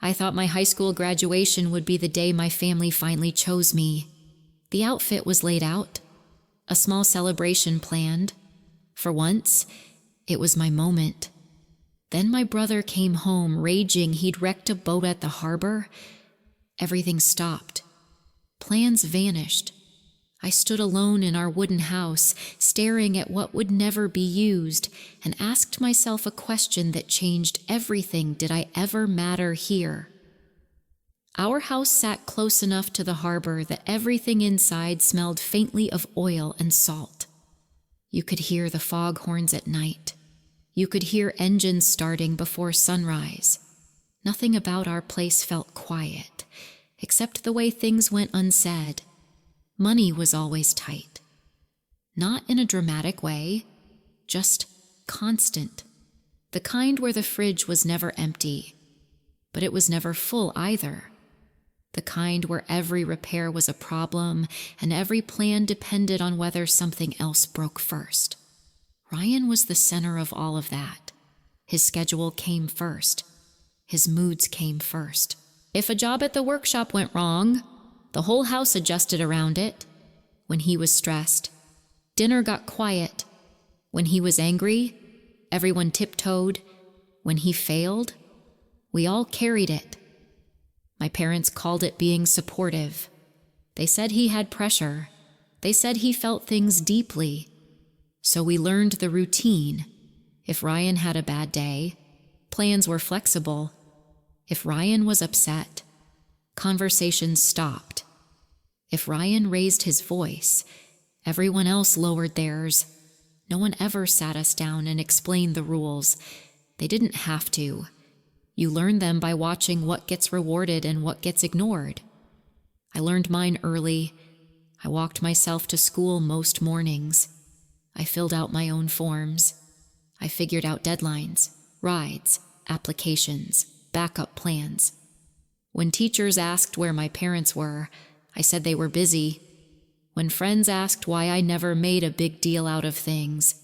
I thought my high school graduation would be the day my family finally chose me. The outfit was laid out, a small celebration planned. For once, it was my moment. Then my brother came home, raging he'd wrecked a boat at the harbor. Everything stopped. Plans vanished. I stood alone in our wooden house, staring at what would never be used, and asked myself a question that changed everything. Did I ever matter here? Our house sat close enough to the harbor that everything inside smelled faintly of oil and salt. You could hear the foghorns at night. You could hear engines starting before sunrise. Nothing about our place felt quiet, except the way things went unsaid. Money was always tight. Not in a dramatic way, just constant. The kind where the fridge was never empty, but it was never full either. The kind where every repair was a problem and every plan depended on whether something else broke first. Ryan was the center of all of that. His schedule came first. His moods came first. If a job at the workshop went wrong, the whole house adjusted around it. When he was stressed, dinner got quiet. When he was angry, everyone tiptoed. When he failed, we all carried it. My parents called it being supportive. They said he had pressure. They said he felt things deeply. So we learned the routine. If Ryan had a bad day, plans were flexible. If Ryan was upset, conversations stopped. If Ryan raised his voice, everyone else lowered theirs. No one ever sat us down and explained the rules. They didn't have to. You learn them by watching what gets rewarded and what gets ignored. I learned mine early. I walked myself to school most mornings. I filled out my own forms. I figured out deadlines, rides, applications, backup plans. When teachers asked where my parents were, I said they were busy. When friends asked why I never made a big deal out of things,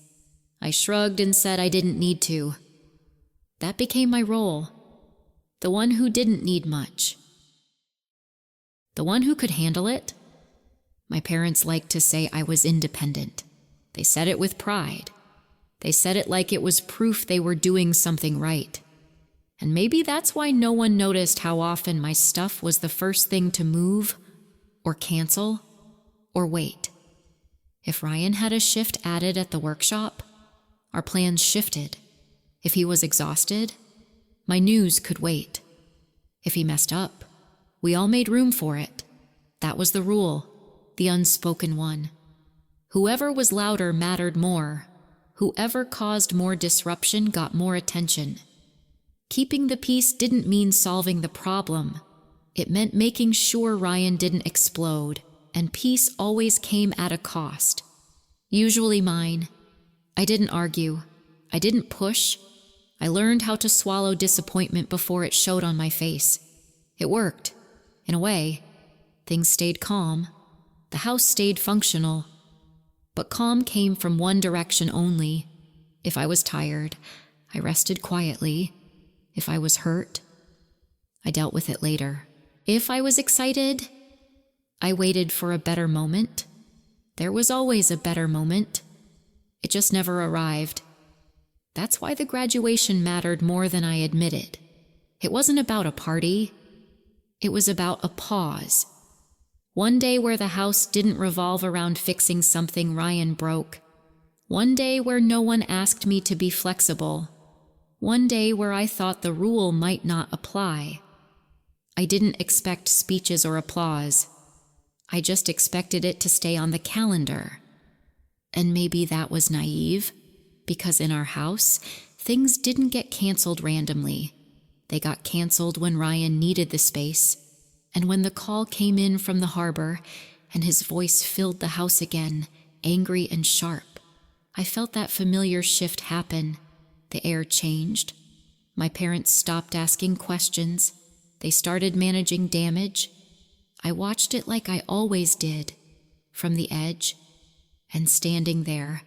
I shrugged and said I didn't need to. That became my role. The one who didn't need much. The one who could handle it. My parents liked to say I was independent. They said it with pride. They said it like it was proof they were doing something right. And maybe that's why no one noticed how often my stuff was the first thing to move, or cancel, or wait. If Ryan had a shift added at the workshop, our plans shifted. If he was exhausted, my news could wait. If he messed up, we all made room for it. That was the rule, the unspoken one. Whoever was louder mattered more. Whoever caused more disruption got more attention. Keeping the peace didn't mean solving the problem. It meant making sure Ryan didn't explode, and peace always came at a cost. Usually mine. I didn't argue. I didn't push. I learned how to swallow disappointment before it showed on my face. It worked. In a way, things stayed calm. The house stayed functional. But calm came from one direction only. If I was tired, I rested quietly. If I was hurt, I dealt with it later. If I was excited, I waited for a better moment. There was always a better moment. It just never arrived. That's why the graduation mattered more than I admitted. It wasn't about a party. It was about a pause. One day where the house didn't revolve around fixing something Ryan broke. One day where no one asked me to be flexible. One day where I thought the rule might not apply. I didn't expect speeches or applause. I just expected it to stay on the calendar. And maybe that was naive, because in our house, things didn't get canceled randomly. They got canceled when Ryan needed the space, and when the call came in from the harbor, and his voice filled the house again, angry and sharp. I felt that familiar shift happen. The air changed. My parents stopped asking questions. They started managing damage. I watched it like I always did, from the edge, and standing there,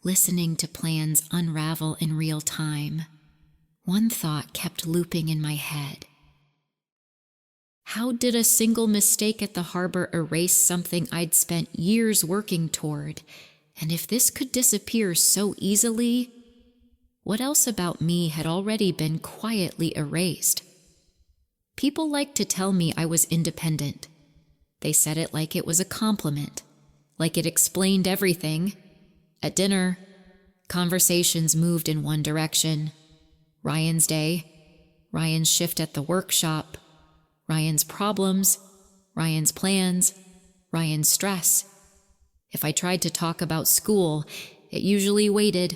listening to plans unravel in real time. One thought kept looping in my head. How did a single mistake at the harbor erase something I'd spent years working toward? And if this could disappear so easily, what else about me had already been quietly erased? People liked to tell me I was independent. They said it like it was a compliment, like it explained everything. At dinner, conversations moved in one direction. Ryan's day, Ryan's shift at the workshop, Ryan's problems, Ryan's plans, Ryan's stress. If I tried to talk about school, it usually waited.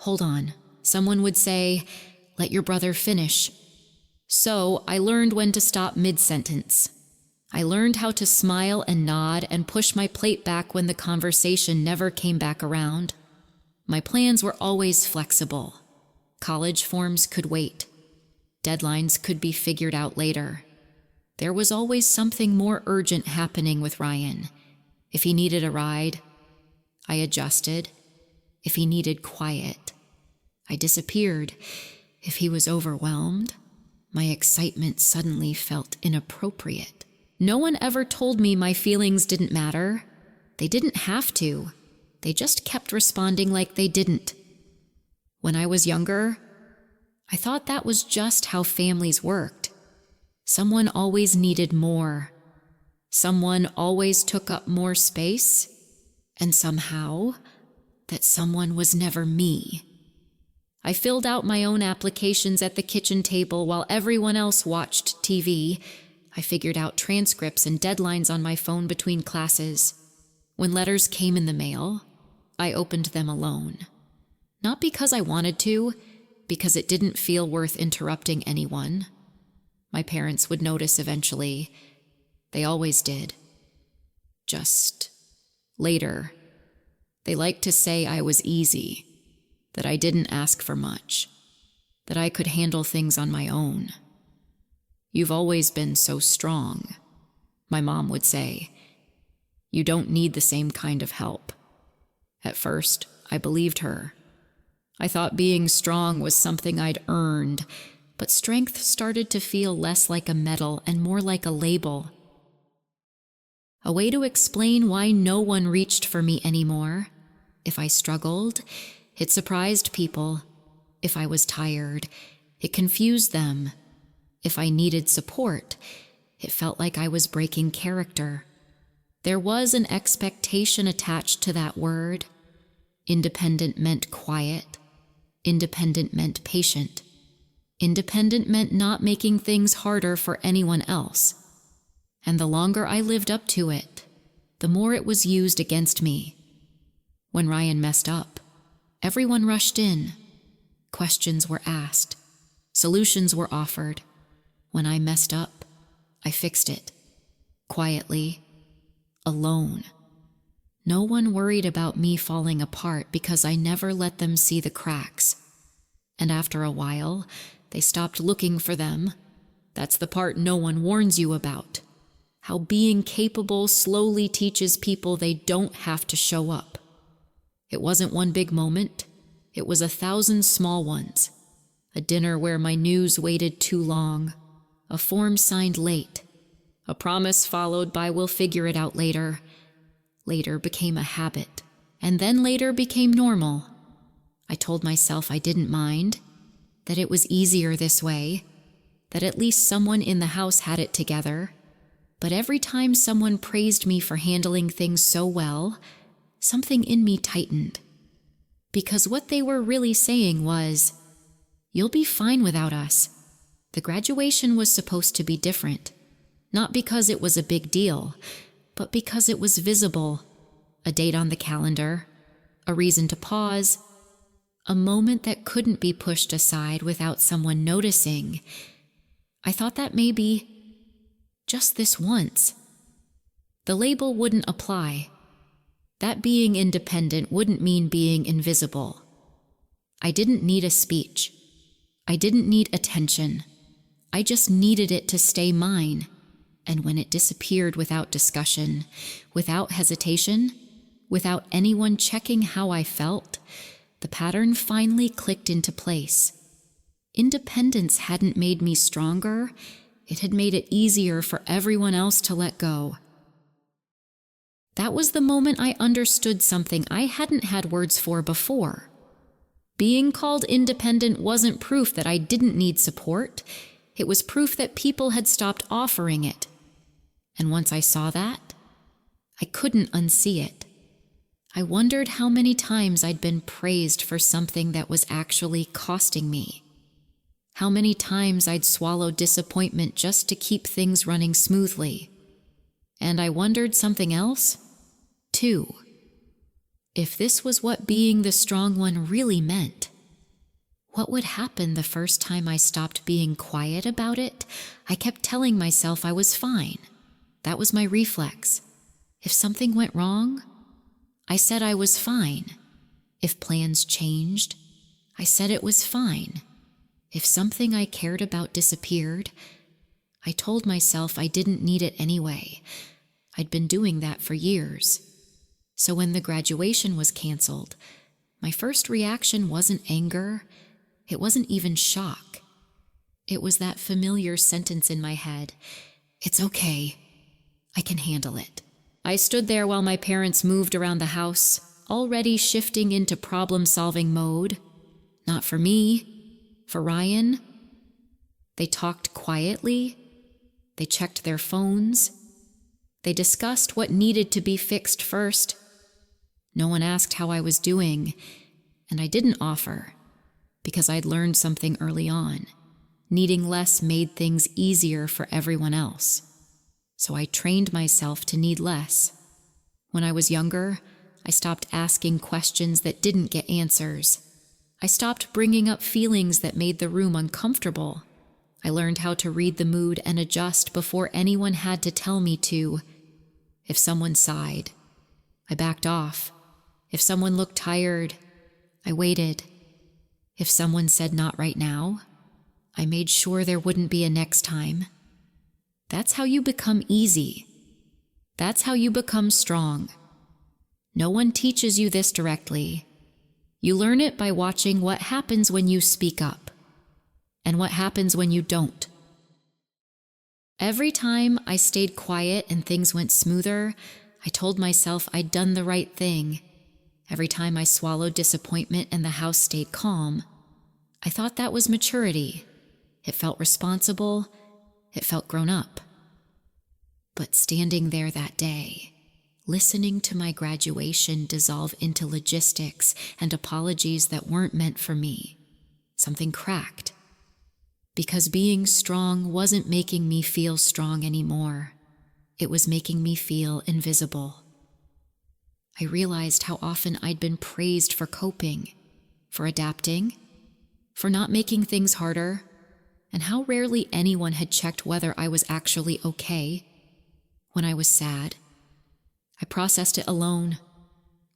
Hold on, someone would say, let your brother finish. So I learned when to stop mid-sentence. I learned how to smile and nod and push my plate back when the conversation never came back around. My plans were always flexible. College forms could wait. Deadlines could be figured out later. There was always something more urgent happening with Ryan. If he needed a ride, I adjusted. If he needed quiet, I disappeared. If he was overwhelmed, my excitement suddenly felt inappropriate. No one ever told me my feelings didn't matter. They didn't have to. They just kept responding like they didn't. When I was younger, I thought that was just how families worked. Someone always needed more. Someone always took up more space. And somehow, that someone was never me. I filled out my own applications at the kitchen table while everyone else watched TV. I figured out transcripts and deadlines on my phone between classes. When letters came in the mail, I opened them alone. Not because I wanted to, because it didn't feel worth interrupting anyone. My parents would notice eventually. They always did. Just later. They liked to say I was easy, that I didn't ask for much, that I could handle things on my own. You've always been so strong, my mom would say. You don't need the same kind of help. At first, I believed her. I thought being strong was something I'd earned, but strength started to feel less like a medal and more like a label. A way to explain why no one reached for me anymore. If I struggled, it surprised people. If I was tired, it confused them. If I needed support, it felt like I was breaking character. There was an expectation attached to that word. Independent meant quiet. Independent meant patient. Independent meant not making things harder for anyone else. And the longer I lived up to it, the more it was used against me. When Ryan messed up, everyone rushed in. Questions were asked. Solutions were offered. When I messed up, I fixed it. Quietly. Alone. No one worried about me falling apart because I never let them see the cracks. And after a while, they stopped looking for them. That's the part no one warns you about. How being capable slowly teaches people they don't have to show up. It wasn't one big moment. It was 1,000 small ones. A dinner where my news waited too long. A form signed late. A promise followed by we'll figure it out later. Later became a habit. And then later became normal. I told myself I didn't mind. That it was easier this way. That at least someone in the house had it together. But every time someone praised me for handling things so well, something in me tightened. Because what they were really saying was, you'll be fine without us. The graduation was supposed to be different. Not because it was a big deal, but because it was visible. A date on the calendar, a reason to pause, a moment that couldn't be pushed aside without someone noticing. I thought that maybe just this once. The label wouldn't apply. That being independent wouldn't mean being invisible. I didn't need a speech. I didn't need attention. I just needed it to stay mine. And when it disappeared without discussion, without hesitation, without anyone checking how I felt, the pattern finally clicked into place. Independence hadn't made me stronger. It had made it easier for everyone else to let go. That was the moment I understood something I hadn't had words for before. Being called independent wasn't proof that I didn't need support. It was proof that people had stopped offering it. And once I saw that, I couldn't unsee it. I wondered how many times I'd been praised for something that was actually costing me. How many times I'd swallow disappointment just to keep things running smoothly. And I wondered something else, too. If this was what being the strong one really meant, what would happen the first time I stopped being quiet about it? I kept telling myself I was fine. That was my reflex. If something went wrong, I said I was fine. If plans changed, I said it was fine. If something I cared about disappeared, I told myself I didn't need it anyway. I'd been doing that for years. So when the graduation was canceled, my first reaction wasn't anger. It wasn't even shock. It was that familiar sentence in my head. It's okay. I can handle it. I stood there while my parents moved around the house, already shifting into problem-solving mode. Not for me. For Ryan. They talked quietly. They checked their phones. They discussed what needed to be fixed first. No one asked how I was doing, and I didn't offer, because I'd learned something early on. Needing less made things easier for everyone else. So I trained myself to need less. When I was younger, I stopped asking questions that didn't get answers. I stopped bringing up feelings that made the room uncomfortable. I learned how to read the mood and adjust before anyone had to tell me to. If someone sighed, I backed off. If someone looked tired, I waited. If someone said not right now, I made sure there wouldn't be a next time. That's how you become easy. That's how you become strong. No one teaches you this directly. You learn it by watching what happens when you speak up, and what happens when you don't. Every time I stayed quiet and things went smoother, I told myself I'd done the right thing. Every time I swallowed disappointment and the house stayed calm, I thought that was maturity. It felt responsible. It felt grown up. But standing there that day, listening to my graduation dissolve into logistics and apologies that weren't meant for me, something cracked. Because being strong wasn't making me feel strong anymore. It was making me feel invisible. I realized how often I'd been praised for coping, for adapting, for not making things harder, and how rarely anyone had checked whether I was actually okay. When I was sad, I processed it alone.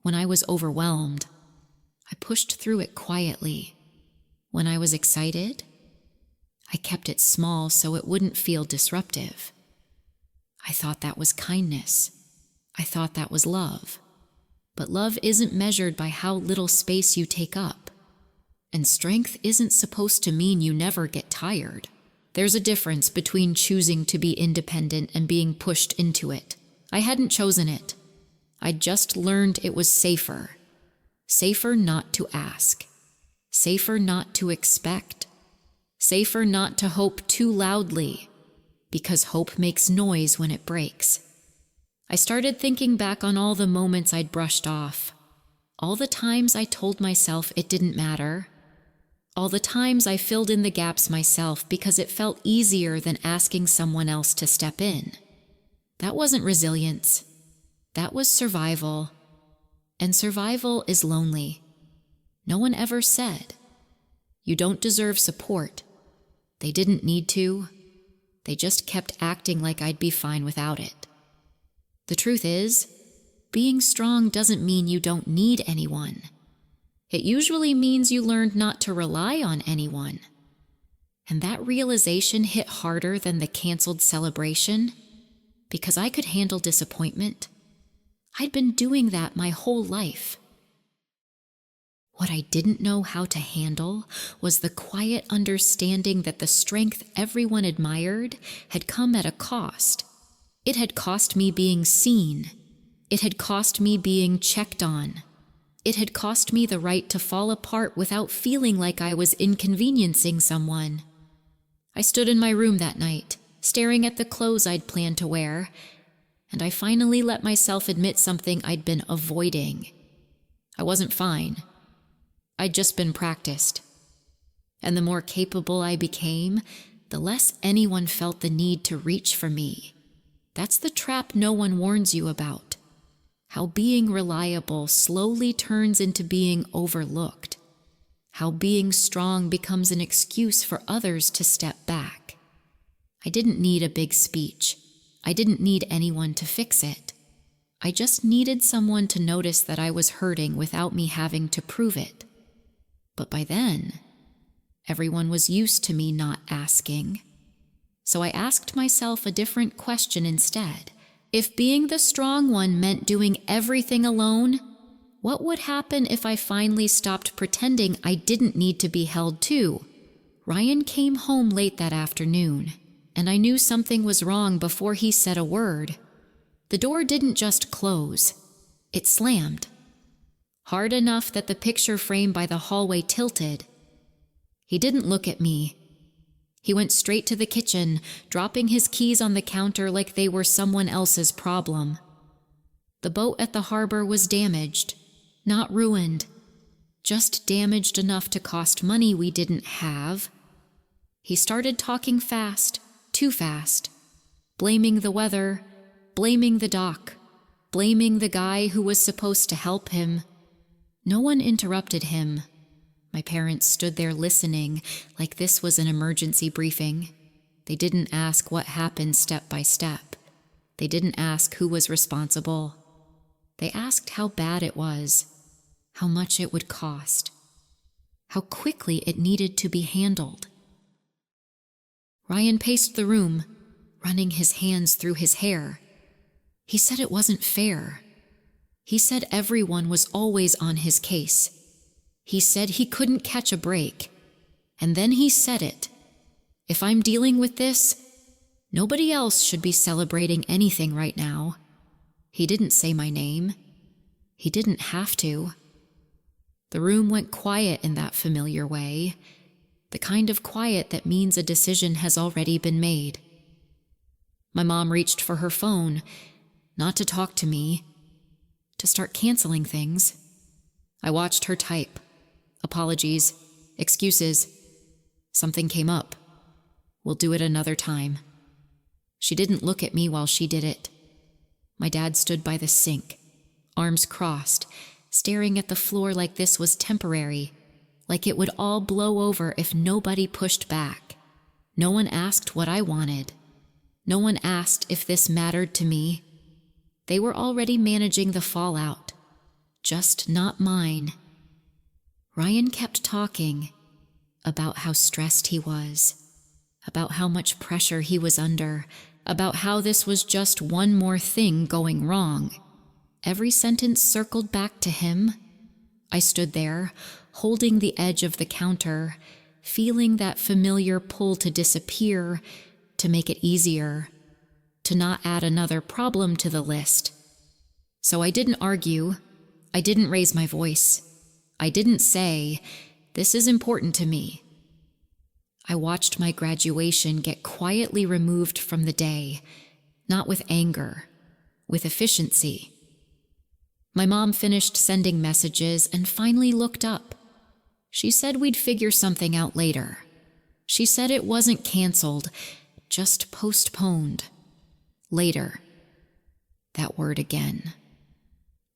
When I was overwhelmed, I pushed through it quietly. When I was excited, I kept it small so it wouldn't feel disruptive. I thought that was kindness. I thought that was love. But love isn't measured by how little space you take up. And strength isn't supposed to mean you never get tired. There's a difference between choosing to be independent and being pushed into it. I hadn't chosen it. I'd just learned it was safer. Safer not to ask. Safer not to expect. Safer not to hope too loudly, because hope makes noise when it breaks. I started thinking back on all the moments I'd brushed off, all the times I told myself it didn't matter, all the times I filled in the gaps myself because it felt easier than asking someone else to step in. That wasn't resilience. That was survival. And survival is lonely. No one ever said, "You don't deserve support." They didn't need to. They just kept acting like I'd be fine without it. The truth is, being strong doesn't mean you don't need anyone. It usually means you learned not to rely on anyone. And that realization hit harder than the canceled celebration, because I could handle disappointment. I'd been doing that my whole life. What I didn't know how to handle was the quiet understanding that the strength everyone admired had come at a cost. It had cost me being seen. It had cost me being checked on. It had cost me the right to fall apart without feeling like I was inconveniencing someone. I stood in my room that night, staring at the clothes I'd planned to wear, and I finally let myself admit something I'd been avoiding. I wasn't fine. I'd just been practiced. And the more capable I became, the less anyone felt the need to reach for me. That's the trap no one warns you about. How being reliable slowly turns into being overlooked. How being strong becomes an excuse for others to step back. I didn't need a big speech. I didn't need anyone to fix it. I just needed someone to notice that I was hurting without me having to prove it. But by then, everyone was used to me not asking. So I asked myself a different question instead. If being the strong one meant doing everything alone, what would happen if I finally stopped pretending I didn't need to be held too? Ryan came home late that afternoon, and I knew something was wrong before he said a word. The door didn't just close, it slammed. Hard enough that the picture frame by the hallway tilted. He didn't look at me. He went straight to the kitchen, dropping his keys on the counter like they were someone else's problem. The boat at the harbor was damaged, not ruined, just damaged enough to cost money we didn't have. He started talking fast, too fast, blaming the weather, blaming the dock, blaming the guy who was supposed to help him. No one interrupted him. My parents stood there listening like this was an emergency briefing. They didn't ask what happened step by step. They didn't ask who was responsible. They asked how bad it was, how much it would cost, how quickly it needed to be handled. Ryan paced the room, running his hands through his hair. He said it wasn't fair. He said everyone was always on his case. He said he couldn't catch a break. And then he said it. If I'm dealing with this, nobody else should be celebrating anything right now. He didn't say my name. He didn't have to. The room went quiet in that familiar way, the kind of quiet that means a decision has already been made. My mom reached for her phone, not to talk to me, to start canceling things. I watched her type. Apologies, excuses. Something came up. We'll do it another time. She didn't look at me while she did it. My dad stood by the sink, arms crossed, staring at the floor like this was temporary, like it would all blow over if nobody pushed back. No one asked what I wanted. No one asked if this mattered to me. They were already managing the fallout, just not mine. Ryan kept talking about how stressed he was, about how much pressure he was under, about how this was just one more thing going wrong. Every sentence circled back to him. I stood there, holding the edge of the counter, feeling that familiar pull to disappear, to make it easier, to not add another problem to the list. So I didn't argue. I didn't raise my voice. I didn't say, "This is important to me." I watched my graduation get quietly removed from the day, not with anger, with efficiency. My mom finished sending messages and finally looked up. She said we'd figure something out later. She said it wasn't canceled, just postponed. Later. That word again.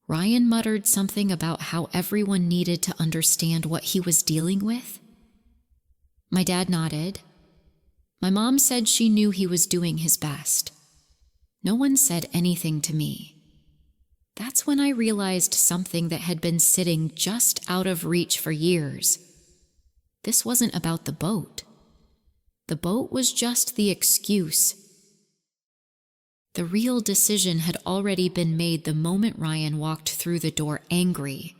Ryan muttered something about how everyone needed to understand what he was dealing with. My dad nodded. My mom said she knew he was doing his best. No one said anything to me. That's when I realized something that had been sitting just out of reach for years. This wasn't about the boat. The boat was just the excuse. The real decision had already been made the moment Ryan walked through the door angry.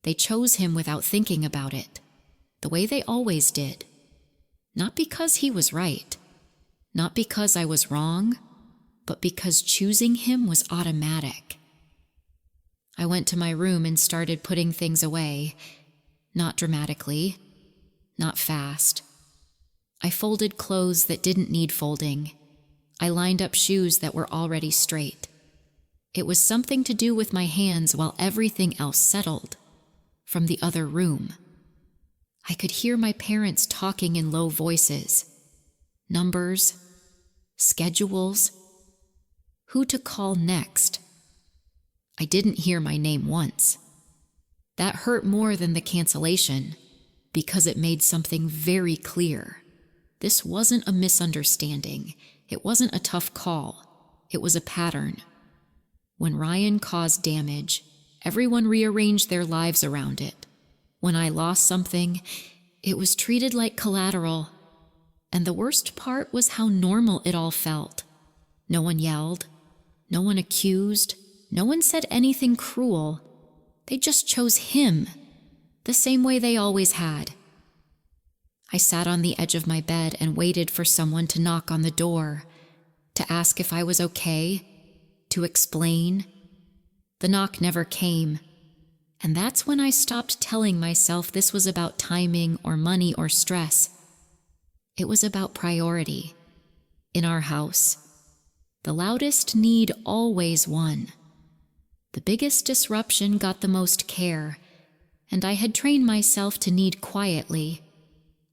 They chose him without thinking about it, the way they always did. Not because he was right, not because I was wrong, but because choosing him was automatic. I went to my room and started putting things away, not dramatically, not fast. I folded clothes that didn't need folding. I lined up shoes that were already straight. It was something to do with my hands while everything else settled. From the other room, I could hear my parents talking in low voices. Numbers, schedules, who to call next. I didn't hear my name once. That hurt more than the cancellation, because it made something very clear. This wasn't a misunderstanding. It wasn't a tough call. It was a pattern. When Ryan caused damage, everyone rearranged their lives around it. When I lost something, it was treated like collateral. And the worst part was how normal it all felt. No one yelled. No one accused. No one said anything cruel. They just chose him, the same way they always had. I sat on the edge of my bed and waited for someone to knock on the door, to ask if I was okay, to explain. The knock never came, and that's when I stopped telling myself this was about timing or money or stress. It was about priority. In our house, the loudest need always won. The biggest disruption got the most care, and I had trained myself to need quietly.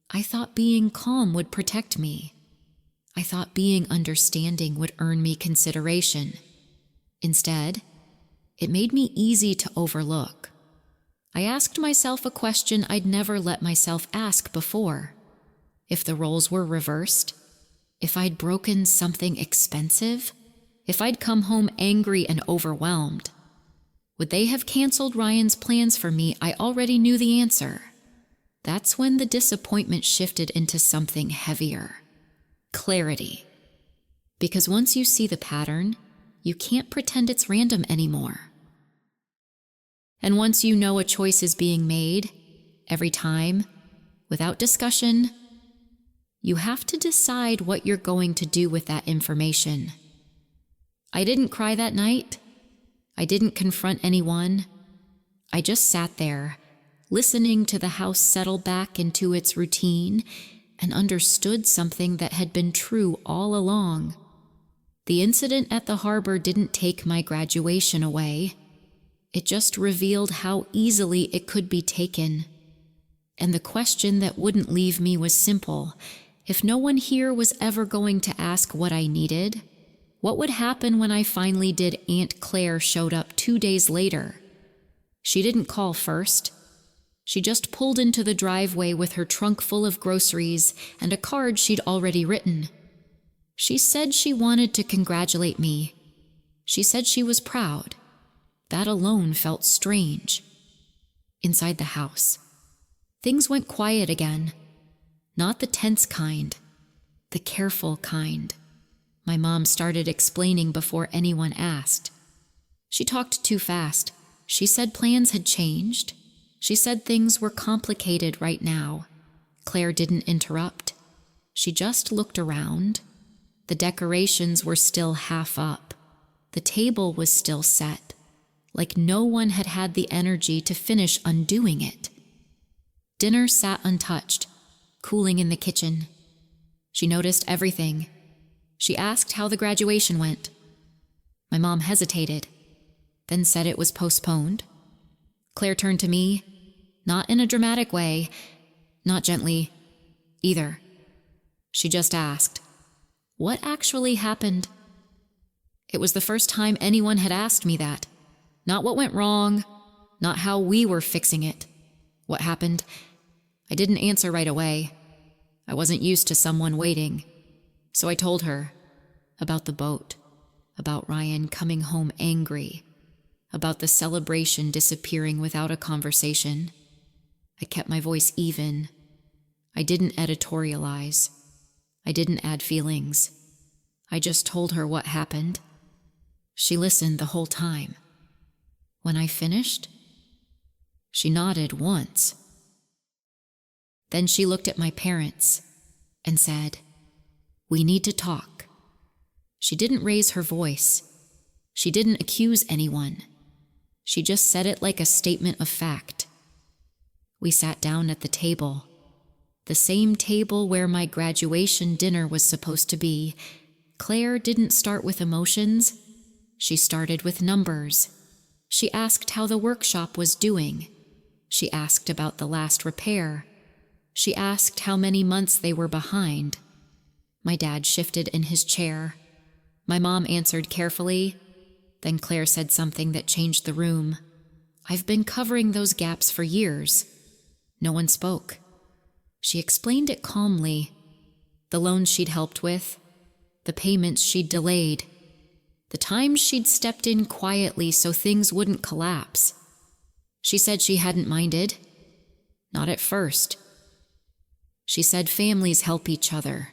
I thought being calm would protect me. I thought being understanding would earn me consideration. Instead, it made me easy to overlook. I asked myself a question I'd never let myself ask before. If the roles were reversed, if I'd broken something expensive, if I'd come home angry and overwhelmed, would they have canceled Ryan's plans for me? I already knew the answer. That's when the disappointment shifted into something heavier. Clarity. Because once you see the pattern, you can't pretend it's random anymore. And once you know a choice is being made, every time, without discussion, you have to decide what you're going to do with that information. I didn't cry that night. I didn't confront anyone. I just sat there, listening to the house settle back into its routine, and understood something that had been true all along. The incident at the harbor didn't take my graduation away. It just revealed how easily it could be taken. And the question that wouldn't leave me was simple. If no one here was ever going to ask what I needed, what would happen when I finally did? Aunt Claire showed up 2 days later. She didn't call first. She just pulled into the driveway with her trunk full of groceries and a card she'd already written. She said she wanted to congratulate me. She said she was proud. That alone felt strange. Inside the house, things went quiet again. Not the tense kind, the careful kind. My mom started explaining before anyone asked. She talked too fast. She said plans had changed. She said things were complicated right now. Claire didn't interrupt. She just looked around. The decorations were still half up. The table was still set, like no one had had the energy to finish undoing it. Dinner sat untouched, cooling in the kitchen. She noticed everything. She asked how the graduation went. My mom hesitated, then said it was postponed. Claire turned to me, not in a dramatic way, not gently, either. She just asked, "What actually happened?" It was the first time anyone had asked me that. Not what went wrong, not how we were fixing it. What happened? I didn't answer right away. I wasn't used to someone waiting. So I told her about the boat, about Ryan coming home angry, about the celebration disappearing without a conversation. I kept my voice even. I didn't editorialize. I didn't add feelings. I just told her what happened. She listened the whole time. When I finished, She nodded once. Then she looked at my parents and said, "We need to talk." She didn't raise her voice. She didn't accuse anyone. She just said it like a statement of fact. We sat down at the table, the same table where my graduation dinner was supposed to be. Claire didn't start with emotions. She started with numbers. She asked how the workshop was doing. She asked about the last repair. She asked how many months they were behind. My dad shifted in his chair. My mom answered carefully. Then Claire said something that changed the room. "I've been covering those gaps for years." No one spoke. She explained it calmly. The loans she'd helped with, the payments she'd delayed, the times she'd stepped in quietly so things wouldn't collapse. She said she hadn't minded. Not at first. She said families help each other.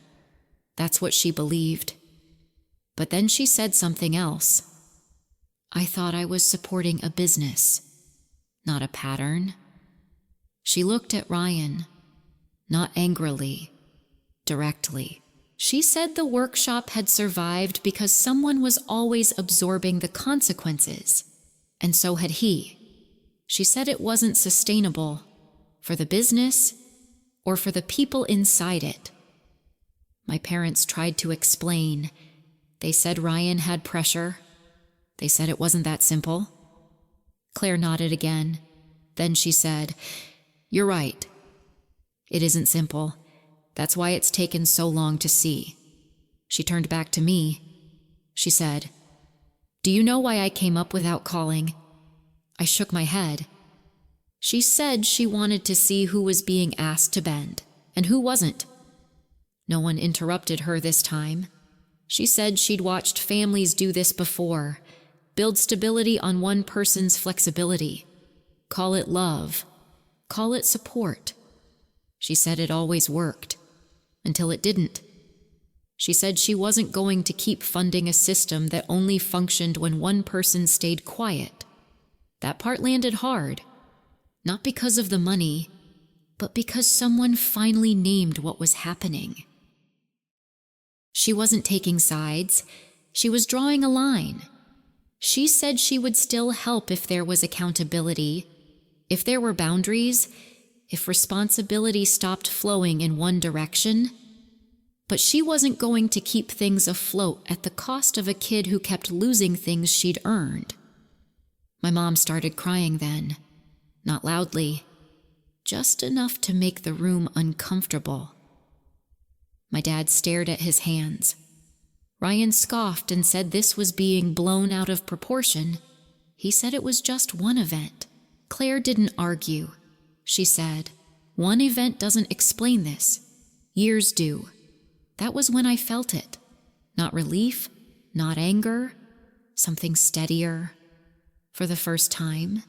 That's what she believed. But then she said something else. "I thought I was supporting a business, not a pattern." She looked at Ryan, not angrily, directly. She said the workshop had survived because someone was always absorbing the consequences, and so had he. She said it wasn't sustainable for the business or for the people inside it. My parents tried to explain. They said Ryan had pressure. They said it wasn't that simple. Claire nodded again. Then she said, "You're right. It isn't simple. That's why it's taken so long to see." She turned back to me. She said, "Do you know why I came up without calling?" I shook my head. She said she wanted to see who was being asked to bend and who wasn't. No one interrupted her this time. She said she'd watched families do this before, build stability on one person's flexibility. Call it love. Call it support. She said it always worked, until it didn't. She said she wasn't going to keep funding a system that only functioned when one person stayed quiet. That part landed hard, not because of the money, but because someone finally named what was happening. She wasn't taking sides. She was drawing a line. She said she would still help if there was accountability, if there were boundaries, if responsibility stopped flowing in one direction. But she wasn't going to keep things afloat at the cost of a kid who kept losing things she'd earned. My mom started crying then, not loudly, just enough to make the room uncomfortable. My dad stared at his hands. Ryan scoffed and said this was being blown out of proportion. He said it was just one event. Claire didn't argue. She said, "One event doesn't explain this. Years do." That was when I felt it. Not relief, not anger, something steadier. For the first time,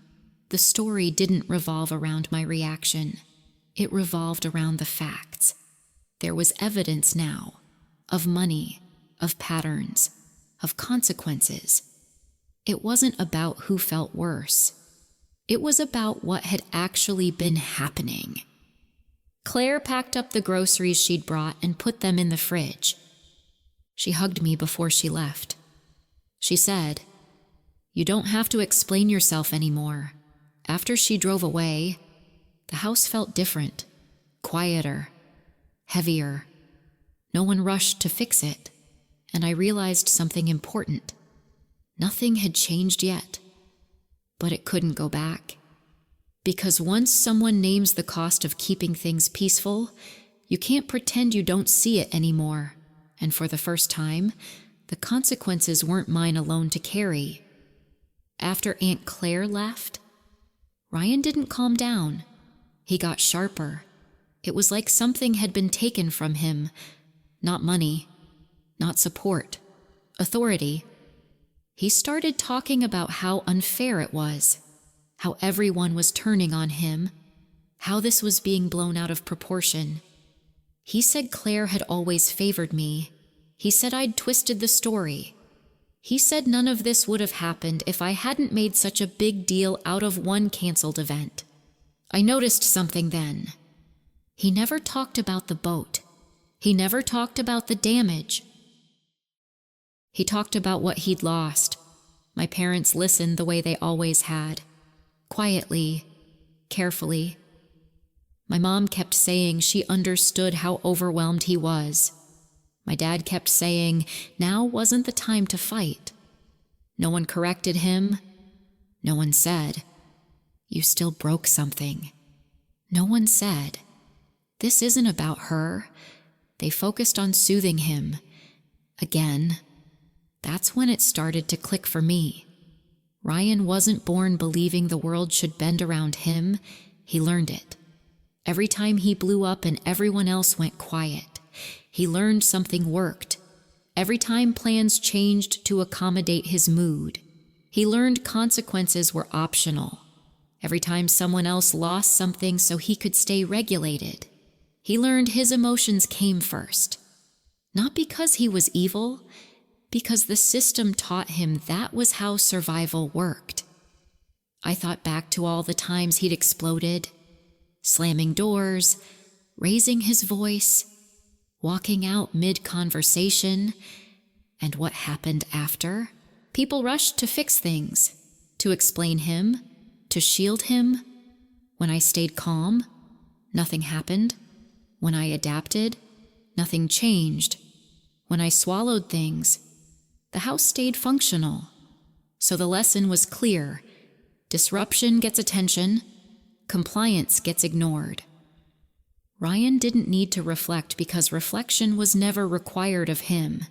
the story didn't revolve around my reaction. It revolved around the facts. There was evidence now, of money, of patterns, of consequences. It wasn't about who felt worse. It was about what had actually been happening. Claire packed up the groceries she'd brought and put them in the fridge. She hugged me before she left. She said, "You don't have to explain yourself anymore." After she drove away, the house felt different, quieter, heavier. No one rushed to fix it, and I realized something important. Nothing had changed yet, but it couldn't go back. Because once someone names the cost of keeping things peaceful, you can't pretend you don't see it anymore. And for the first time, the consequences weren't mine alone to carry. After Aunt Claire left, Ryan didn't calm down. He got sharper. It was like something had been taken from him. Not money, not support, authority. He started talking about how unfair it was, how everyone was turning on him, how this was being blown out of proportion. He said Claire had always favored me. He said I'd twisted the story. He said none of this would have happened if I hadn't made such a big deal out of one canceled event. I noticed something then. He never talked about the boat. He never talked about the damage. He talked about what he'd lost. My parents listened the way they always had. Quietly, carefully. My mom kept saying she understood how overwhelmed he was. My dad kept saying now wasn't the time to fight. No one corrected him. No one said, "You still broke something." No one said, "This isn't about her." They focused on soothing him. Again, that's when it started to click for me. Ryan wasn't born believing the world should bend around him. He learned it. Every time he blew up and everyone else went quiet, he learned something worked. Every time plans changed to accommodate his mood, he learned consequences were optional. Every time someone else lost something so he could stay regulated, he learned his emotions came first. Not because he was evil, because the system taught him that was how survival worked. I thought back to all the times he'd exploded, slamming doors, raising his voice, walking out mid-conversation, and what happened after. People rushed to fix things, to explain him, to shield him. When I stayed calm, nothing happened. When I adapted, nothing changed. When I swallowed things, the house stayed functional. So the lesson was clear. Disruption gets attention. Compliance gets ignored. Ryan didn't need to reflect because reflection was never required of him.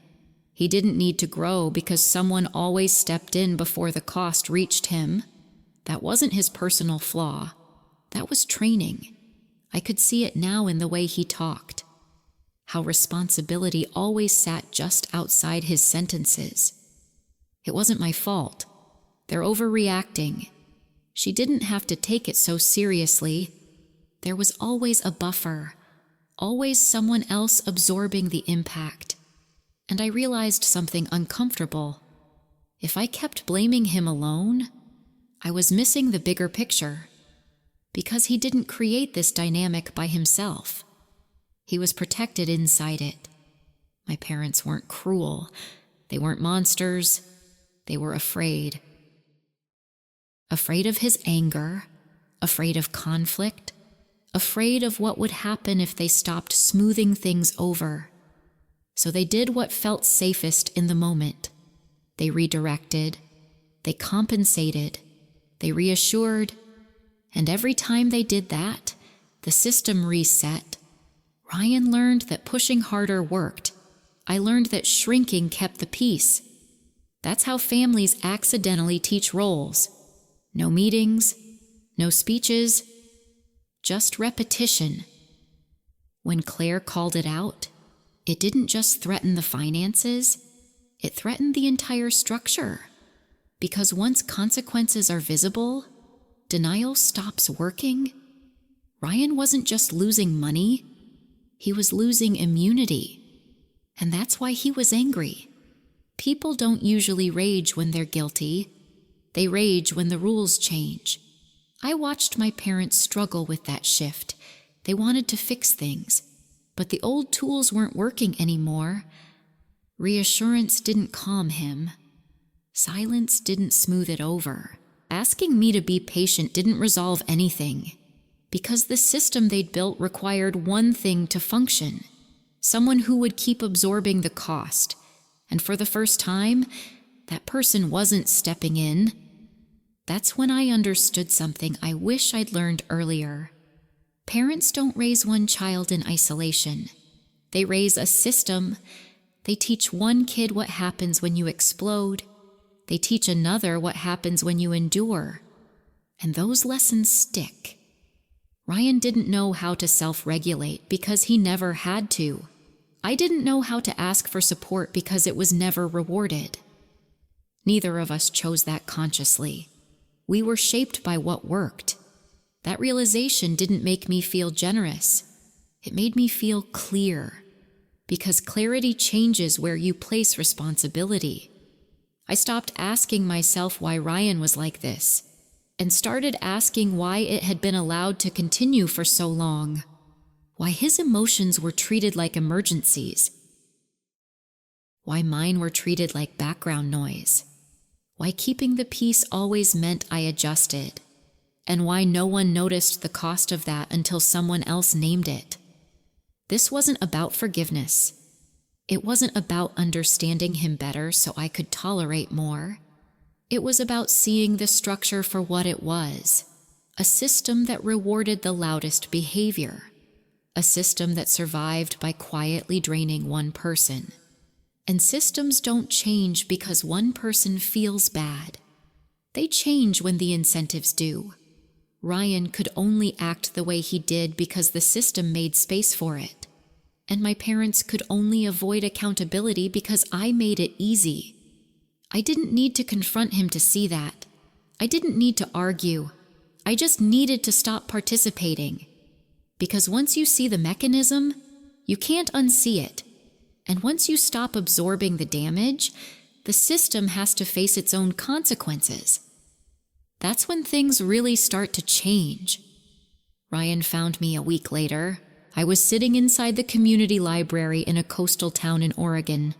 He didn't need to grow because someone always stepped in before the cost reached him. That wasn't his personal flaw. That was training. I could see it now in the way he talked. How responsibility always sat just outside his sentences. It wasn't my fault. They're overreacting. She didn't have to take it so seriously. There was always a buffer, always someone else absorbing the impact. And I realized something uncomfortable. If I kept blaming him alone, I was missing the bigger picture. Because he didn't create this dynamic by himself. He was protected inside it. My parents weren't cruel. They weren't monsters. They were afraid. Afraid of his anger, afraid of conflict, afraid of what would happen if they stopped smoothing things over. So they did what felt safest in the moment. They redirected, they compensated, they reassured, and every time they did that, the system reset. Ryan learned that pushing harder worked. I learned that shrinking kept the peace. That's how families accidentally teach roles. No meetings, no speeches, just repetition. When Claire called it out, it didn't just threaten the finances, it threatened the entire structure. Because once consequences are visible, denial stops working. Ryan wasn't just losing money, he was losing immunity. And that's why he was angry. People don't usually rage when they're guilty. They rage when the rules change. I watched my parents struggle with that shift. They wanted to fix things, but the old tools weren't working anymore. Reassurance didn't calm him. Silence didn't smooth it over. Asking me to be patient didn't resolve anything, because the system they'd built required one thing to function: someone who would keep absorbing the cost. And for the first time, that person wasn't stepping in. That's when I understood something I wish I'd learned earlier. Parents don't raise one child in isolation. They raise a system. They teach one kid what happens when you explode. They teach another what happens when you endure. And those lessons stick. Ryan didn't know how to self-regulate because he never had to. I didn't know how to ask for support because it was never rewarded. Neither of us chose that consciously. We were shaped by what worked. That realization didn't make me feel generous. It made me feel clear, because clarity changes where you place responsibility. I stopped asking myself why Ryan was like this. and started asking why it had been allowed to continue for so long, why his emotions were treated like emergencies, why mine were treated like background noise, why keeping the peace always meant I adjusted, and why no one noticed the cost of that until someone else named it. This wasn't about forgiveness. It wasn't about understanding him better so I could tolerate more. It was about seeing the structure for what it was, a system that rewarded the loudest behavior, a system that survived by quietly draining one person. And systems don't change because one person feels bad. They change when the incentives do. Ryan could only act the way he did because the system made space for it. And my parents could only avoid accountability because I made it easy. I didn't need to confront him to see that. I didn't need to argue. I just needed to stop participating. Because once you see the mechanism, you can't unsee it. And once you stop absorbing the damage, the system has to face its own consequences. That's when things really start to change. Ryan found me a week later. I was sitting inside the community library in a coastal town in Oregon,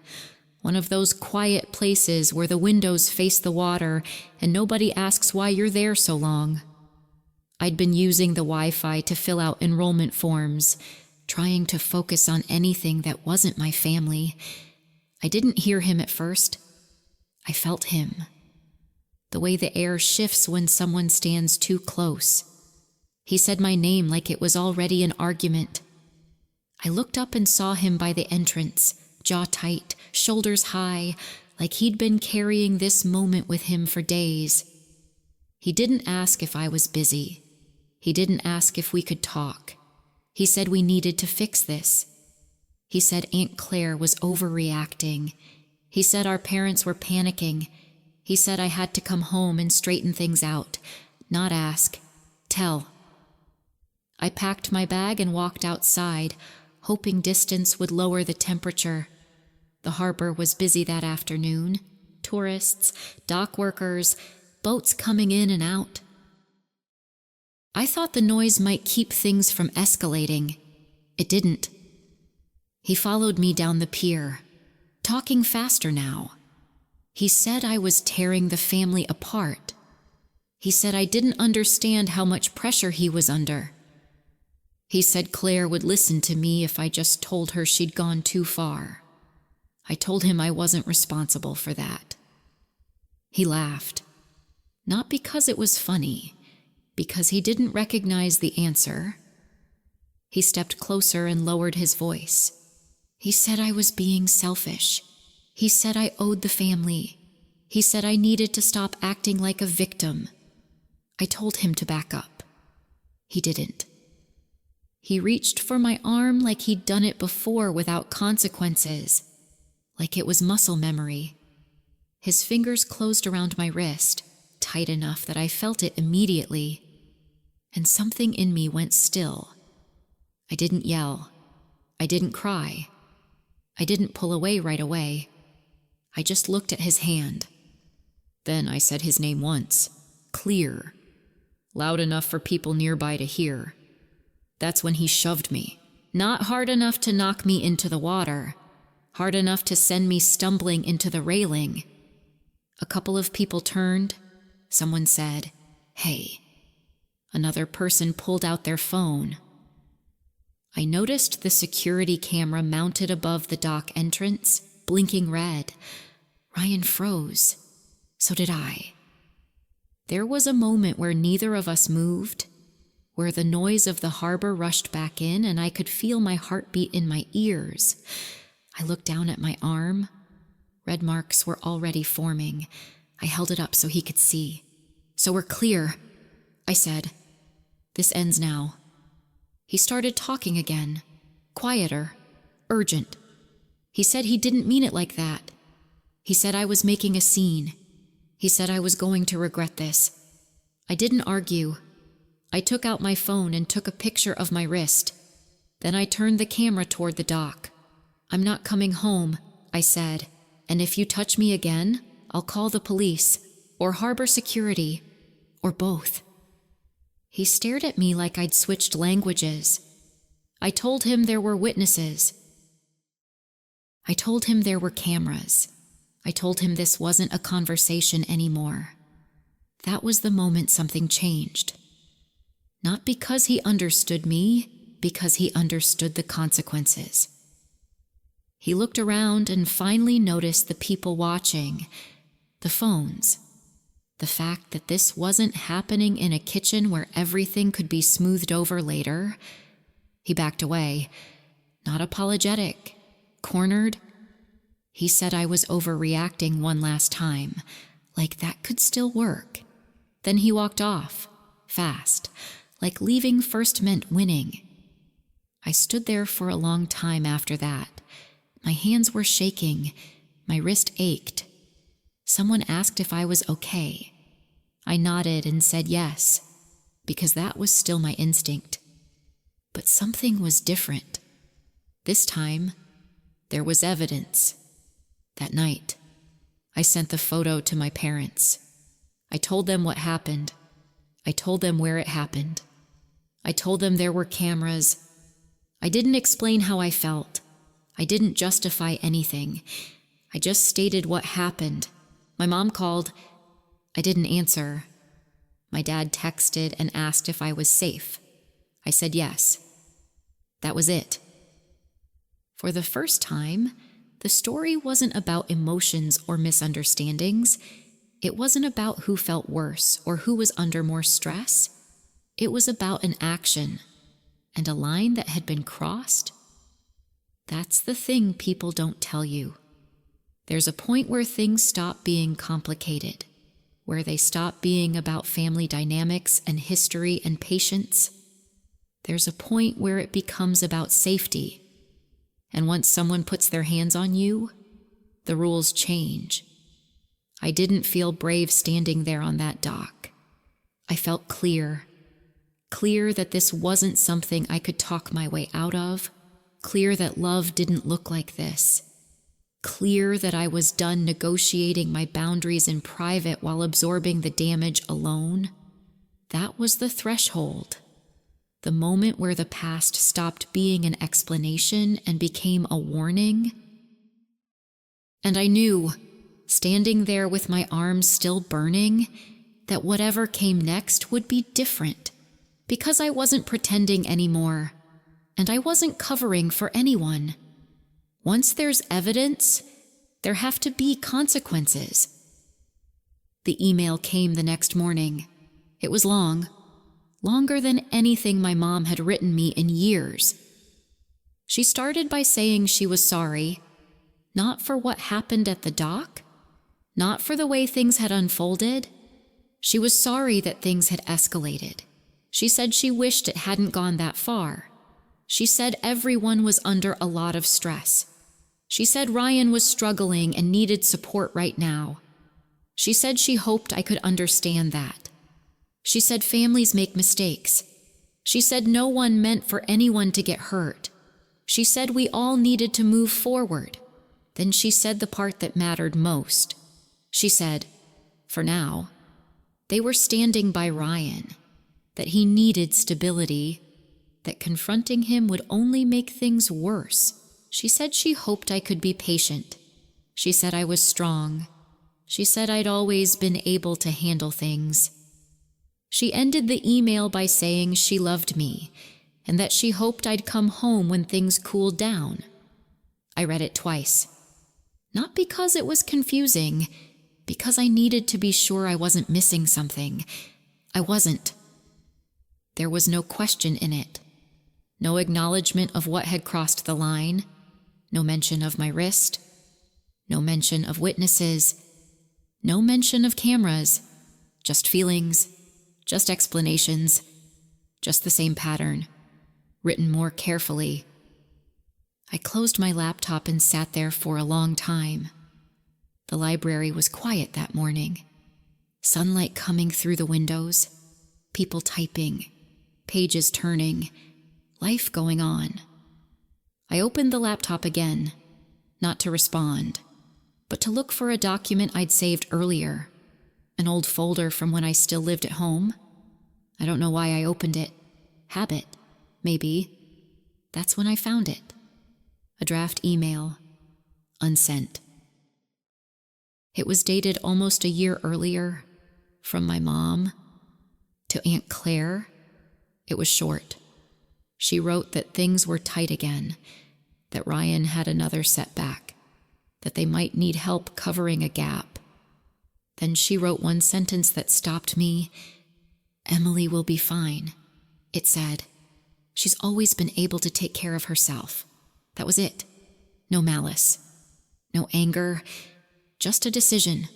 one of those quiet places where the windows face the water and nobody asks why you're there so long. I'd been using the Wi-Fi to fill out enrollment forms, trying to focus on anything that wasn't my family. I didn't hear him at first. I felt him. The way the air shifts when someone stands too close. He said my name like it was already an argument. I looked up and saw him by the entrance, jaw tight, shoulders high, like he'd been carrying this moment with him for days. He didn't ask if I was busy. He didn't ask if we could talk. He said we needed to fix this. He said Aunt Claire was overreacting. He said our parents were panicking. He said I had to come home and straighten things out, not ask, tell. I packed my bag and walked outside, hoping distance would lower the temperature. The harbor was busy that afternoon. Tourists, dock workers, boats coming in and out. I thought the noise might keep things from escalating. It didn't. He followed me down the pier, talking faster now. He said I was tearing the family apart. He said I didn't understand how much pressure he was under. He said Claire would listen to me if I just told her she'd gone too far. I told him I wasn't responsible for that. He laughed. Not because it was funny, because he didn't recognize the answer. He stepped closer and lowered his voice. He said I was being selfish. He said I owed the family. He said I needed to stop acting like a victim. I told him to back up. He didn't. He reached for my arm like he'd done it before without consequences, like it was muscle memory. His fingers closed around my wrist, tight enough that I felt it immediately, and something in me went still. I didn't yell. I didn't cry. I didn't pull away right away. I just looked at his hand. Then I said his name once, clear, loud enough for people nearby to hear. That's when he shoved me, not hard enough to knock me into the water, hard enough to send me stumbling into the railing. A couple of people turned. Someone said, "Hey." Another person pulled out their phone. I noticed the security camera mounted above the dock entrance, blinking red. Ryan froze. So did I. There was a moment where neither of us moved, where the noise of the harbor rushed back in and I could feel my heartbeat in my ears. I looked down at my arm. Red marks were already forming. I held it up so he could see. "So we're clear," I said. "This ends now." He started talking again, quieter, urgent. He said he didn't mean it like that. He said I was making a scene. He said I was going to regret this. I didn't argue. I took out my phone and took a picture of my wrist. Then I turned the camera toward the dock. "I'm not coming home," I said, "and if you touch me again, I'll call the police, or harbor security, or both. He stared at me like I'd switched languages. I told him there were witnesses. I told him there were cameras. I told him this wasn't a conversation anymore. That was the moment something changed. Not because he understood me, because he understood the consequences. He looked around and finally noticed the people watching, the phones, the fact that this wasn't happening in a kitchen where everything could be smoothed over later. He backed away, not apologetic, cornered. He said I was overreacting one last time, like that could still work. Then he walked off, fast, like leaving first meant winning. I stood there for a long time after that. My hands were shaking, my wrist ached. Someone asked if I was okay. I nodded and said yes, because that was still my instinct. But something was different. This time, there was evidence. That night, I sent the photo to my parents. I told them what happened. I told them where it happened. I told them there were cameras. I didn't explain how I felt. I didn't justify anything. I just stated what happened. My mom called. I didn't answer. My dad texted and asked if I was safe. I said yes. That was it. For the first time, the story wasn't about emotions or misunderstandings. It wasn't about who felt worse or who was under more stress. It was about an action and a line that had been crossed. That's the thing people don't tell you. There's a point where things stop being complicated, where they stop being about family dynamics and history and patience. There's a point where it becomes about safety. And once someone puts their hands on you, the rules change. I didn't feel brave standing there on that dock. I felt clear that this wasn't something I could talk my way out of, clear that love didn't look like this, clear that I was done negotiating my boundaries in private while absorbing the damage alone. That was the threshold. The moment where the past stopped being an explanation and became a warning. And I knew, standing there with my arms still burning, that whatever came next would be different, because I wasn't pretending anymore, and I wasn't covering for anyone. Once there's evidence, there have to be consequences. The email came the next morning. It was long. Longer than anything my mom had written me in years. She started by saying she was sorry, not for what happened at the dock, not for the way things had unfolded. She was sorry that things had escalated. She said she wished it hadn't gone that far. She said everyone was under a lot of stress. She said Ryan was struggling and needed support right now. She said she hoped I could understand that. She said families make mistakes. She said no one meant for anyone to get hurt. She said we all needed to move forward. Then she said the part that mattered most. She said, for now, they were standing by Ryan, that he needed stability, that confronting him would only make things worse. She said she hoped I could be patient. She said I was strong. She said I'd always been able to handle things. She ended the email by saying she loved me and that she hoped I'd come home when things cooled down. I read it twice. Not because it was confusing, because I needed to be sure I wasn't missing something. I wasn't. There was no question in it. No acknowledgement of what had crossed the line. No mention of my wrist. No mention of witnesses. No mention of cameras. Just feelings. Just explanations. Just the same pattern, written more carefully. I closed my laptop and sat there for a long time. The library was quiet that morning. Sunlight coming through the windows. People typing. Pages turning. Life going on. I opened the laptop again, not to respond, but to look for a document I'd saved earlier. An old folder from when I still lived at home. I don't know why I opened it. Habit, maybe. That's when I found it. A draft email, unsent. It was dated almost a year earlier, from my mom to Aunt Claire. It was short. She wrote that things were tight again, that Ryan had another setback, that they might need help covering a gap. Then she wrote one sentence that stopped me. Emily will be fine, it said. She's always been able to take care of herself. That was it. No malice, no anger, just a decision.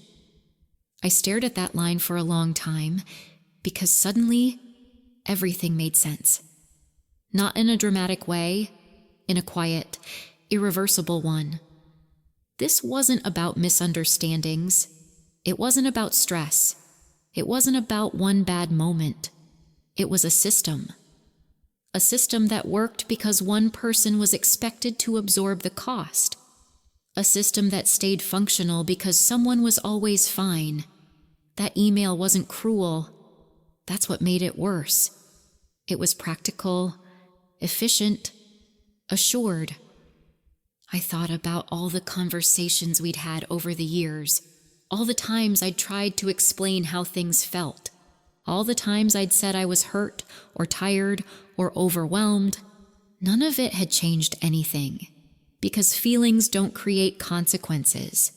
I stared at that line for a long time because suddenly everything made sense. Not in a dramatic way, in a quiet, irreversible one. This wasn't about misunderstandings. It wasn't about stress. It wasn't about one bad moment. It was a system. A system that worked because one person was expected to absorb the cost. A system that stayed functional because someone was always fine. That email wasn't cruel. That's what made it worse. It was practical, efficient, assured. I thought about all the conversations we'd had over the years, all the times I'd tried to explain how things felt, all the times I'd said I was hurt or tired or overwhelmed. None of it had changed anything, because feelings don't create consequences.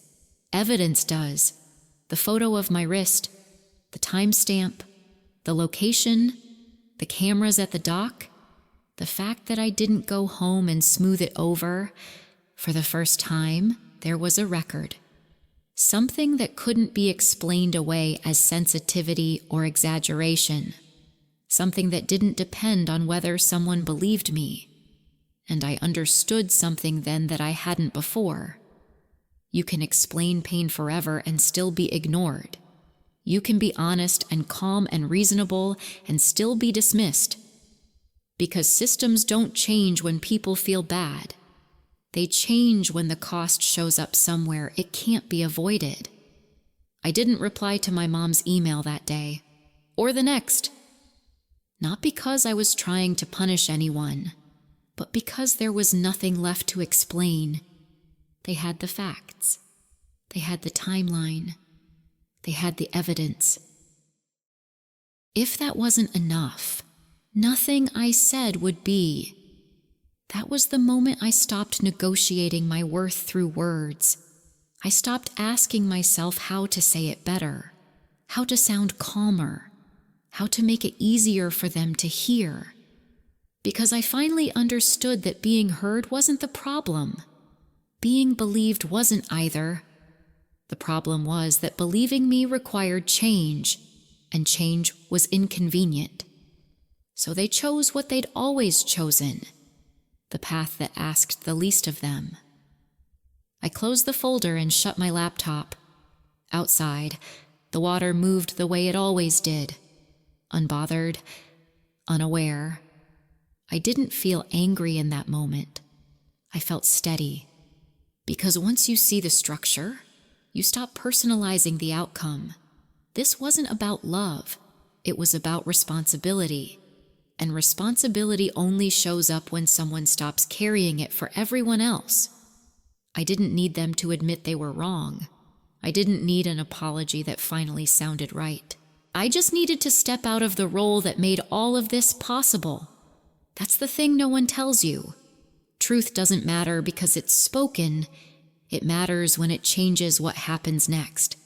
Evidence does. The photo of my wrist, the timestamp, the location, the cameras at the dock, the fact that I didn't go home and smooth it over. For the first time, there was a record. Something that couldn't be explained away as sensitivity or exaggeration. Something that didn't depend on whether someone believed me. And I understood something then that I hadn't before. You can explain pain forever and still be ignored. You can be honest and calm and reasonable and still be dismissed. Because systems don't change when people feel bad. They change when the cost shows up somewhere it can't be avoided. I didn't reply to my mom's email that day, or the next. Not because I was trying to punish anyone, but because there was nothing left to explain. They had the facts. They had the timeline. They had the evidence. If that wasn't enough, nothing I said would be. That was the moment I stopped negotiating my worth through words. I stopped asking myself how to say it better, how to sound calmer, how to make it easier for them to hear. Because I finally understood that being heard wasn't the problem. Being believed wasn't either. The problem was that believing me required change, and change was inconvenient. So they chose what they'd always chosen, the path that asked the least of them. I closed the folder and shut my laptop. Outside, the water moved the way it always did, unbothered, unaware. I didn't feel angry in that moment. I felt steady. Because once you see the structure, you stop personalizing the outcome. This wasn't about love. It was about responsibility. And responsibility only shows up when someone stops carrying it for everyone else. I didn't need them to admit they were wrong. I didn't need an apology that finally sounded right. I just needed to step out of the role that made all of this possible. That's the thing no one tells you. Truth doesn't matter because it's spoken. It matters when it changes what happens next.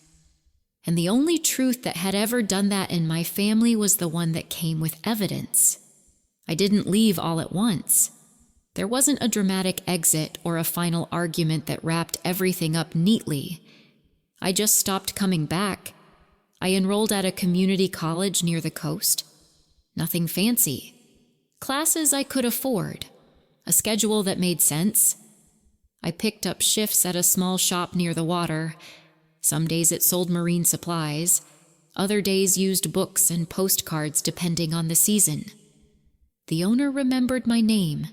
And the only truth that had ever done that in my family was the one that came with evidence. I didn't leave all at once. There wasn't a dramatic exit or a final argument that wrapped everything up neatly. I just stopped coming back. I enrolled at a community college near the coast. Nothing fancy. Classes I could afford. A schedule that made sense. I picked up shifts at a small shop near the water. Some days it sold marine supplies. Other days used books and postcards depending on the season. The owner remembered my name.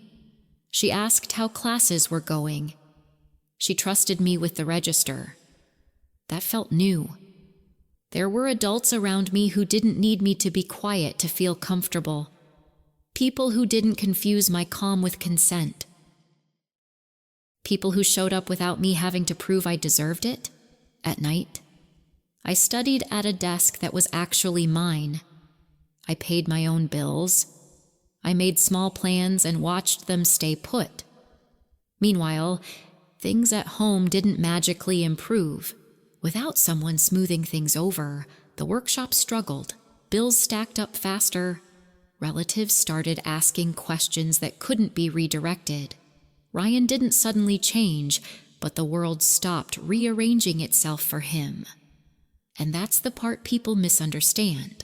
She asked how classes were going. She trusted me with the register. That felt new. There were adults around me who didn't need me to be quiet to feel comfortable. People who didn't confuse my calm with consent. People who showed up without me having to prove I deserved it. At night, I studied at a desk that was actually mine. I paid my own bills. I made small plans and watched them stay put. Meanwhile, things at home didn't magically improve. Without someone smoothing things over, the workshop struggled. Bills stacked up faster. Relatives started asking questions that couldn't be redirected. Ryan didn't suddenly change, but the world stopped rearranging itself for him. And that's the part people misunderstand.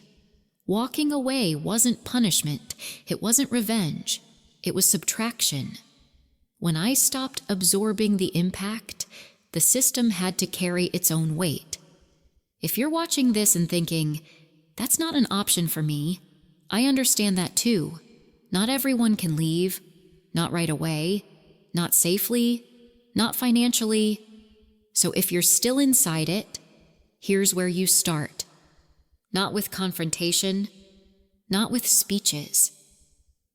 Walking away wasn't punishment. It wasn't revenge. It was subtraction. When I stopped absorbing the impact, the system had to carry its own weight. If you're watching this and thinking, that's not an option for me, I understand that too. Not everyone can leave, not right away, not safely, not financially. So if you're still inside it, here's where you start. Not with confrontation, not with speeches,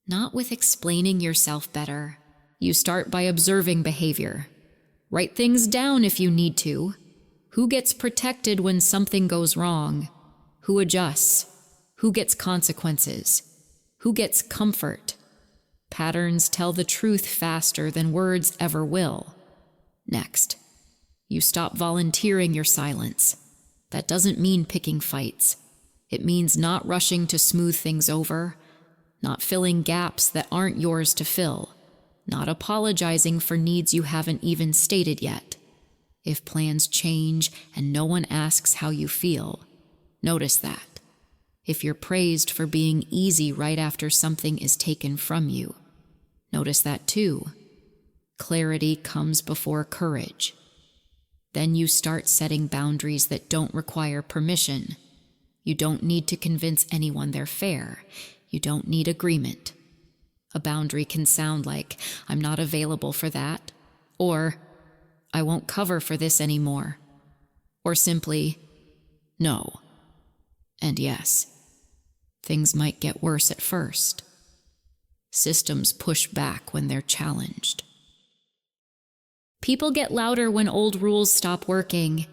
not with explaining yourself better. You start by observing behavior. Write things down if you need to. Who gets protected when something goes wrong? Who adjusts? Who gets consequences? Who gets comfort? Patterns tell the truth faster than words ever will. Next, you stop volunteering your silence. That doesn't mean picking fights. It means not rushing to smooth things over, not filling gaps that aren't yours to fill, not apologizing for needs you haven't even stated yet. If plans change and no one asks how you feel, notice that. If you're praised for being easy right after something is taken from you, notice that too. Clarity comes before courage. Then you start setting boundaries that don't require permission. You don't need to convince anyone they're fair. You don't need agreement. A boundary can sound like, I'm not available for that, or I won't cover for this anymore, or simply, no, and yes. Things might get worse at first. Systems push back when they're challenged. People get louder when old rules stop working.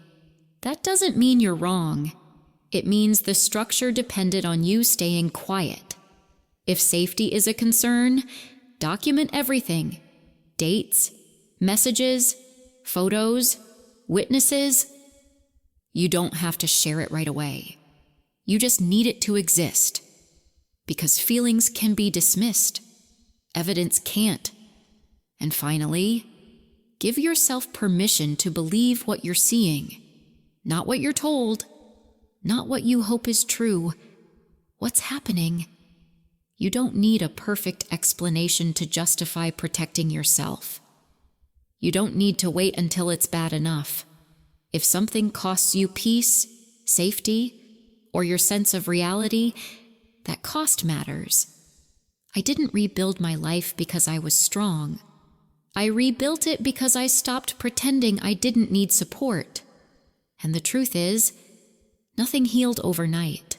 That doesn't mean you're wrong. It means the structure depended on you staying quiet. If safety is a concern, document everything. Dates, messages, photos, witnesses. You don't have to share it right away. You just need it to exist. Because feelings can be dismissed. Evidence can't. And finally, give yourself permission to believe what you're seeing. Not what you're told. Not what you hope is true. What's happening? You don't need a perfect explanation to justify protecting yourself. You don't need to wait until it's bad enough. If something costs you peace, safety, or your sense of reality, that cost matters. I didn't rebuild my life because I was strong. I rebuilt it because I stopped pretending I didn't need support. And the truth is, nothing healed overnight.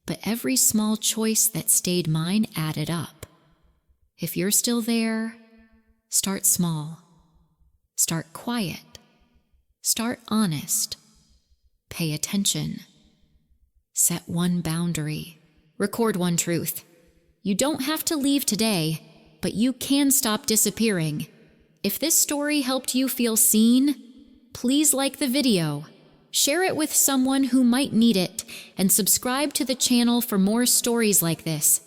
But every small choice that stayed mine added up. If you're still there, start small. Start quiet. Start honest. Pay attention. Set one boundary. Record one truth. You don't have to leave today, but you can stop disappearing. If this story helped you feel seen, please like the video, share it with someone who might need it, and subscribe to the channel for more stories like this.